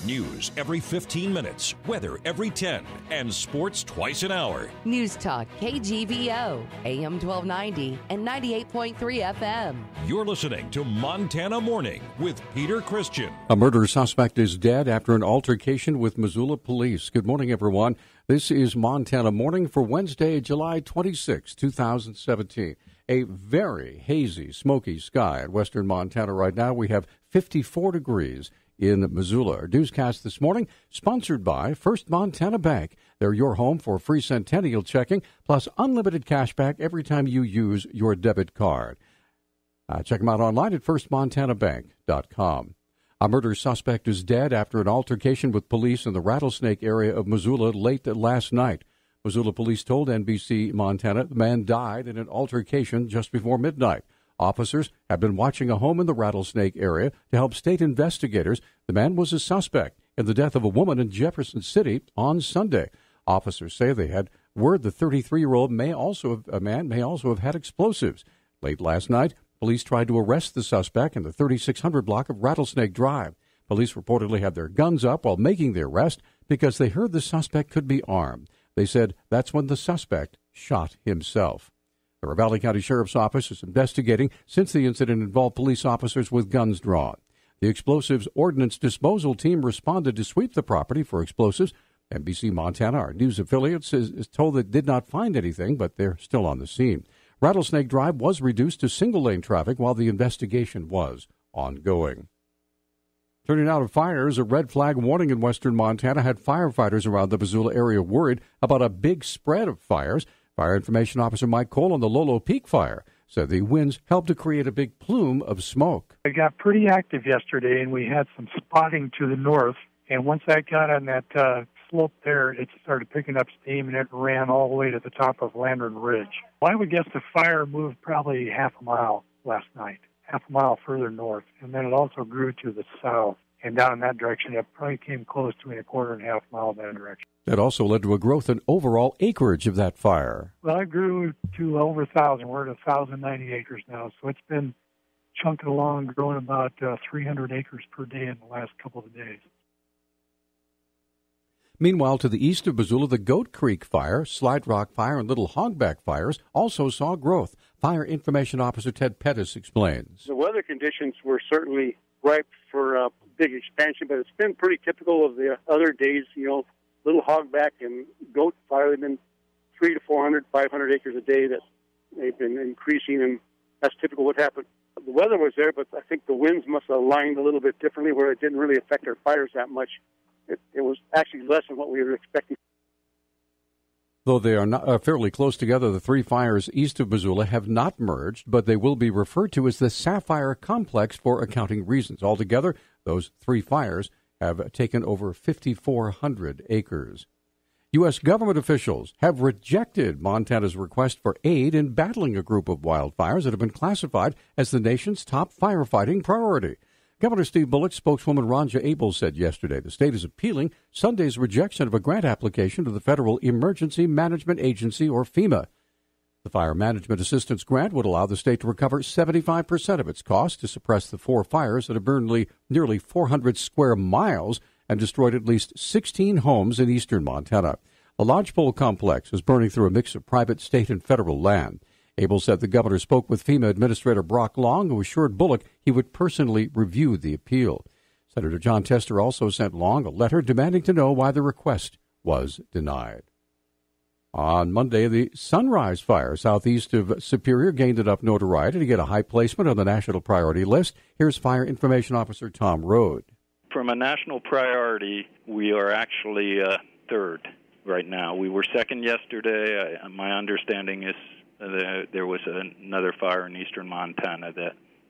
News every 15 minutes, weather every 10, and sports twice an hour. Newstalk, KGVO, AM 1290 and 98.3 FM. You're listening to Montana Morning with Peter Christian. A murder suspect is dead after an altercation with Missoula police. Good morning, everyone. This is Montana Morning for Wednesday, July 26, 2017. A very hazy, smoky sky in western Montana right now. We have 54 degrees in Missoula. Our newscast this morning sponsored by First Montana Bank. They're your home for free centennial checking plus unlimited cash back every time you use your debit card. Check them out online at firstmontanabank.com. A murder suspect is dead after an altercation with police in the Rattlesnake area of Missoula late last night. Missoula police told NBC Montana the man died in an altercation just before midnight. Officers have been watching a home in the Rattlesnake area to help state investigators. The man was a suspect in the death of a woman in Jefferson City on Sunday. Officers say they had word the 33-year-old man may also have had explosives. Late last night, police tried to arrest the suspect in the 3600 block of Rattlesnake Drive. Police reportedly had their guns up while making the arrest because they heard the suspect could be armed. They said that's when the suspect shot himself. The Ravalli County Sheriff's Office is investigating since the incident involved police officers with guns drawn. The explosives ordnance disposal team responded to sweep the property for explosives. NBC Montana, our news affiliate, is told it did not find anything, but they're still on the scene. Rattlesnake Drive was reduced to single-lane traffic while the investigation was ongoing. Turning now to fires, a red flag warning in western Montana had firefighters around the Missoula area worried about a big spread of fires. Fire Information Officer Mike Cole on the Lolo Peak fire said the winds helped to create a big plume of smoke. It got pretty active yesterday, and we had some spotting to the north. And once that got on that slope there, it started picking up steam, and it ran all the way to the top of Lantern Ridge. Well, I would guess the fire moved probably half a mile last night, half a mile further north. And then it also grew to the south. And down in that direction, it probably came close to a quarter and a half mile in that direction. That also led to a growth in overall acreage of that fire. Well, it grew to over 1,000. We're at 1,090 acres now. So it's been chunking along, growing about 300 acres per day in the last couple of days. Meanwhile, to the east of Missoula, the Goat Creek Fire, Slide Rock Fire, and Little Hogback Fires also saw growth. Fire Information Officer Ted Pettis explains. The weather conditions were certainly ripe for big expansion, but it's been pretty typical of the other days. Little Hogback and Goat Fire have been 300 to 400, 500 acres a day that they've been increasing, and that's typical what happened. The weather was there, but I think the winds must have aligned a little bit differently where it didn't really affect our fires that much. It was actually less than what we were expecting. Though they are fairly close together, the three fires east of Missoula have not merged, but they will be referred to as the Sapphire Complex for accounting reasons. Altogether, those three fires have taken over 5,400 acres. U.S. government officials have rejected Montana's request for aid in battling a group of wildfires that have been classified as the nation's top firefighting priority. Governor Steve Bullock's spokeswoman Ronja Abel said yesterday the state is appealing Sunday's rejection of a grant application to the Federal Emergency Management Agency, or FEMA. The Fire Management Assistance Grant would allow the state to recover 75% of its costs to suppress the four fires that have burned nearly 400 square miles and destroyed at least 16 homes in eastern Montana. The Lodgepole Complex is burning through a mix of private, state, and federal land. Abel said the governor spoke with FEMA Administrator Brock Long, who assured Bullock he would personally review the appeal. Senator John Tester also sent Long a letter demanding to know why the request was denied. On Monday, the Sunrise Fire southeast of Superior gained enough notoriety to get a high placement on the national priority list. Here's Fire Information Officer Tom Rode. From a national priority, we are actually third right now. We were second yesterday. My understanding is there was another fire in eastern Montana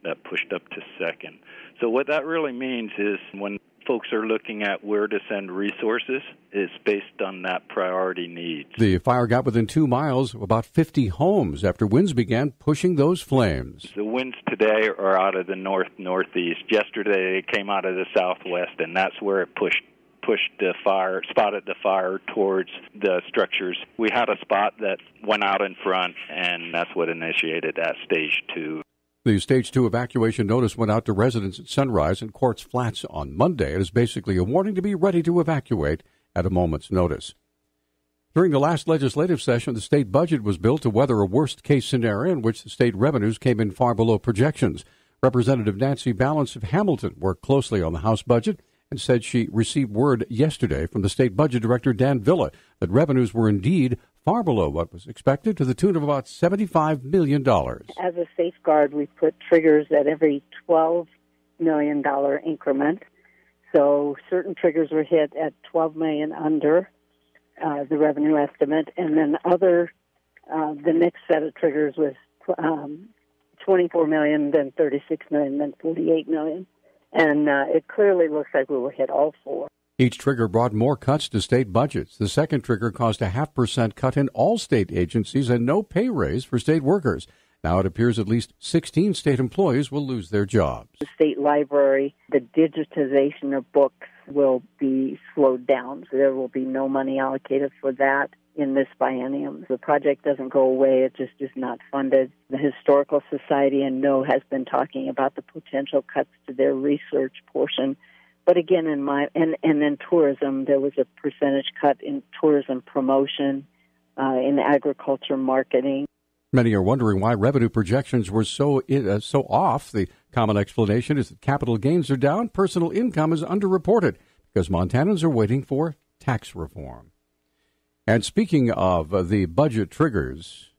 that pushed up to second. So what that really means is when folks are looking at where to send resources, it's based on that priority needs. The fire got within 2 miles of about 50 homes after winds began pushing those flames. The winds today are out of the northeast. Yesterday it came out of the southwest, and that's where it pushed spotted the fire towards the structures. We had a spot that went out in front, and that's what initiated that stage 2. The Stage 2 evacuation notice went out to residents at Sunrise and Quartz Flats on Monday. It is basically a warning to be ready to evacuate at a moment's notice. During the last legislative session, the state budget was built to weather a worst-case scenario in which the state revenues came in far below projections. Representative Nancy Balance of Hamilton worked closely on the House budget and said she received word yesterday from the state budget director, Dan Villa, that revenues were indeed far below what was expected, to the tune of about $75 million. As a safeguard, we put triggers at every $12 million increment. So certain triggers were hit at $12 million under the revenue estimate, and then the next set of triggers was $24 million, then $36 million, then $48 million. And it clearly looks like we will hit all four. Each trigger brought more cuts to state budgets. The second trigger caused a 0.5% cut in all state agencies and no pay raise for state workers. Now it appears at least 16 state employees will lose their jobs. The state library, the digitization of books will be slowed down. So there will be no money allocated for that in this biennium. The project doesn't go away. It just is not funded. The Historical Society and NO has been talking about the potential cuts to their research portion. But again, and then tourism, there was a percentage cut in tourism promotion, in agriculture marketing. Many are wondering why revenue projections were so off. The common explanation is that capital gains are down, personal income is underreported, because Montanans are waiting for tax reform. And speaking of the budget triggers,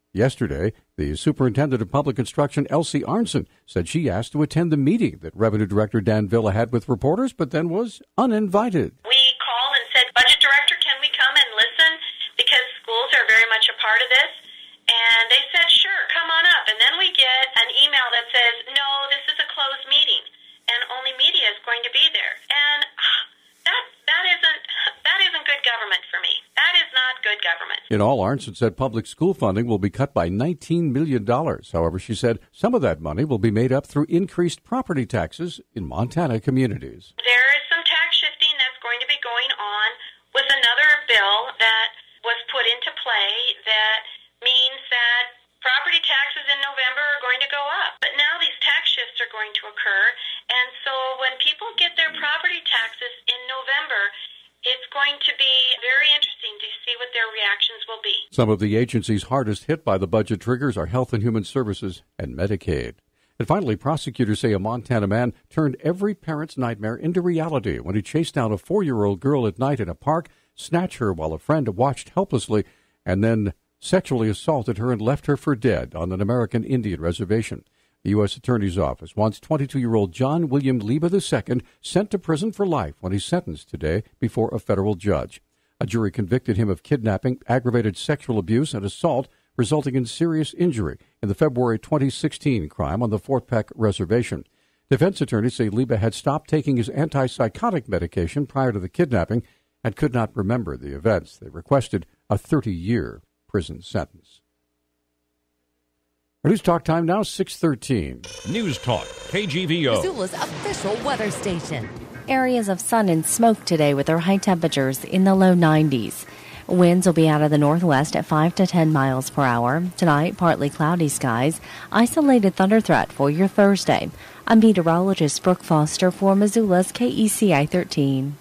yesterday, the superintendent of public instruction, Elsie Arnson, said she asked to attend the meeting that Revenue Director Dan Villa had with reporters, but then was uninvited. We called and said, Budget Director, can we come and listen? Because schools are very much a part of this. And they said, sure, come on up. And then we get an email that says, no, this is a closed meeting, and only media is going to be there. And that isn't good government for me. That is not good government. In all, Arnson said public school funding will be cut by $19 million. However, she said some of that money will be made up through increased property taxes in Montana communities. There is some tax shifting that's going to be going on with another bill that was put into play that means that property taxes in November are going to go up. But now these tax shifts are going to occur, and so when people get their property taxes in November, it's going to be very interesting to see what their reactions will be. Some of the agencies hardest hit by the budget triggers are Health and Human Services and Medicaid. And finally, prosecutors say a Montana man turned every parent's nightmare into reality when he chased down a 4-year-old girl at night in a park, snatched her while a friend watched helplessly, and then sexually assaulted her and left her for dead on an American Indian reservation. The U.S. Attorney's Office wants 22-year-old John William Liba II sent to prison for life when he's sentenced today before a federal judge. A jury convicted him of kidnapping, aggravated sexual abuse, and assault, resulting in serious injury in the February 2016 crime on the Fort Peck Reservation. Defense attorneys say Liba had stopped taking his antipsychotic medication prior to the kidnapping and could not remember the events. They requested a 30-year prison sentence. Our News Talk time now, 6:13. Newstalk, KGVO. Missoula's official weather station. Areas of sun and smoke today with our high temperatures in the low 90s. Winds will be out of the northwest at 5 to 10 miles per hour. Tonight, partly cloudy skies. Isolated thunder threat for your Thursday. I'm meteorologist Brooke Foster for Missoula's KECI 13.